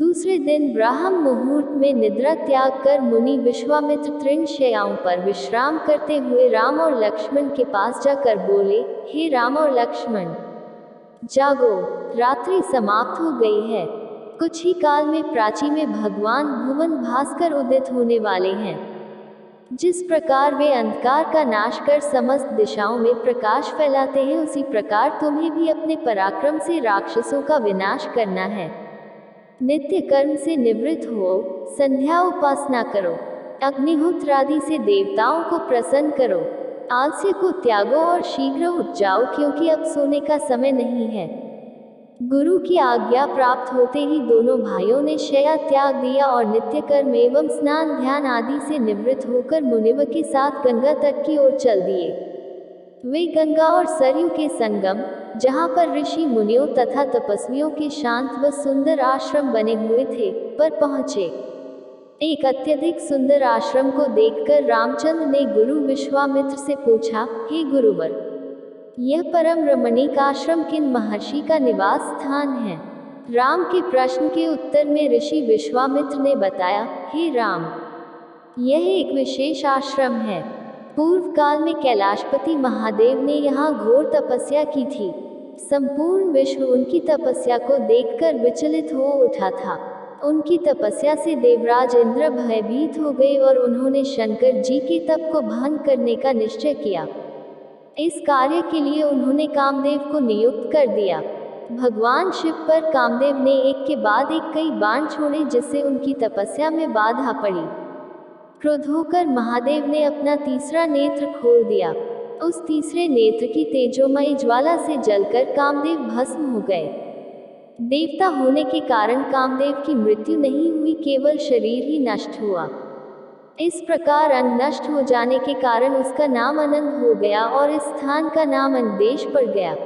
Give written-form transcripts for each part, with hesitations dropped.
दूसरे दिन ब्राह्म मुहूर्त में निद्रा त्याग कर मुनि विश्वामित्र तृण शैयाओं पर विश्राम करते हुए राम और लक्ष्मण के पास जाकर बोले, हे राम और लक्ष्मण, जागो, रात्रि समाप्त हो गई है। कुछ ही काल में प्राची में भगवान भुवन भास्कर उदित होने वाले हैं। जिस प्रकार वे अंधकार का नाश कर समस्त दिशाओं में प्रकाश फैलाते हैं, उसी प्रकार तुम्हें भी अपने पराक्रम से राक्षसों का विनाश करना है। नित्य कर्म से निवृत्त हो, संध्या उपासना करो, अग्निहोत्र आदि से देवताओं को प्रसन्न करो, आलस्य को त्यागो और शीघ्र उठ जाओ, क्योंकि अब सोने का समय नहीं है। गुरु की आज्ञा प्राप्त होते ही दोनों भाइयों ने शय्या त्याग दिया और नित्य कर्म एवं स्नान ध्यान आदि से निवृत्त होकर मुनिव के साथ गंगा तट की ओर चल दिए। वे गंगा और सरयू के संगम, जहाँ पर ऋषि मुनियों तथा तपस्वियों के शांत व सुंदर आश्रम बने हुए थे, पर पहुँचे। एक अत्यधिक सुंदर आश्रम को देखकर रामचंद्र ने गुरु विश्वामित्र से पूछा, हे गुरुवर, यह परम रमणीक आश्रम किन महर्षि का निवास स्थान है? राम के प्रश्न के उत्तर में ऋषि विश्वामित्र ने बताया, हे राम, यह एक विशेष आश्रम है। पूर्व काल में कैलाशपति महादेव ने यहाँ घोर तपस्या की थी। संपूर्ण विश्व उनकी तपस्या को देखकर विचलित हो उठा था। उनकी तपस्या से देवराज इंद्र भयभीत हो गए और उन्होंने शंकर जी के तप को भंग करने का निश्चय किया। इस कार्य के लिए उन्होंने कामदेव को नियुक्त कर दिया। भगवान शिव पर कामदेव ने एक के बाद एक कई बाण छोड़े, जिससे उनकी तपस्या में बाधा पड़ी। क्रोध होकर महादेव ने अपना तीसरा नेत्र खोल दिया। उस तीसरे नेत्र की तेजोमयी ज्वाला से जलकर कामदेव भस्म हो गए। देवता होने के कारण कामदेव की मृत्यु नहीं हुई, केवल शरीर ही नष्ट हुआ। इस प्रकार अंग नष्ट हो जाने के कारण उसका नाम अनंत हो गया और इस स्थान का नाम अंगदेश पड़ गया।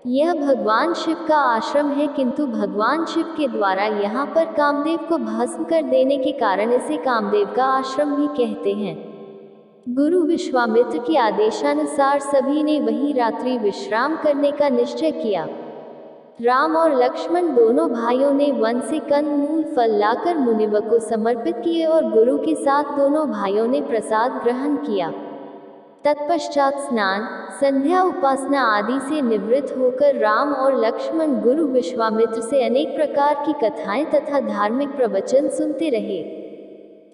यह भगवान शिव का आश्रम है, किंतु भगवान शिव के द्वारा यहाँ पर कामदेव को भस्म कर देने के कारण इसे कामदेव का आश्रम भी कहते हैं। गुरु विश्वामित्र के आदेशानुसार सभी ने वहीं रात्रि विश्राम करने का निश्चय किया। राम और लक्ष्मण दोनों भाइयों ने वन से कंदमूल फल लाकर मुनिव को समर्पित किए और गुरु के साथ दोनों भाइयों ने प्रसाद ग्रहण किया। तत्पश्चात स्नान, संध्या उपासना आदि से निवृत्त होकर राम और लक्ष्मण गुरु विश्वामित्र से अनेक प्रकार की कथाएं तथा धार्मिक प्रवचन सुनते रहे।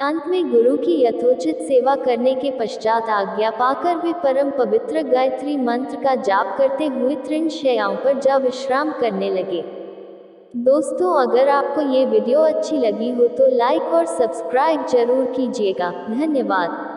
अंत में गुरु की यथोचित सेवा करने के पश्चात आज्ञा पाकर वे परम पवित्र गायत्री मंत्र का जाप करते हुए तृण शैयाओं पर जा विश्राम करने लगे। दोस्तों, अगर आपको ये वीडियो अच्छी लगी हो तो लाइक और सब्सक्राइब जरूर कीजिएगा। धन्यवाद।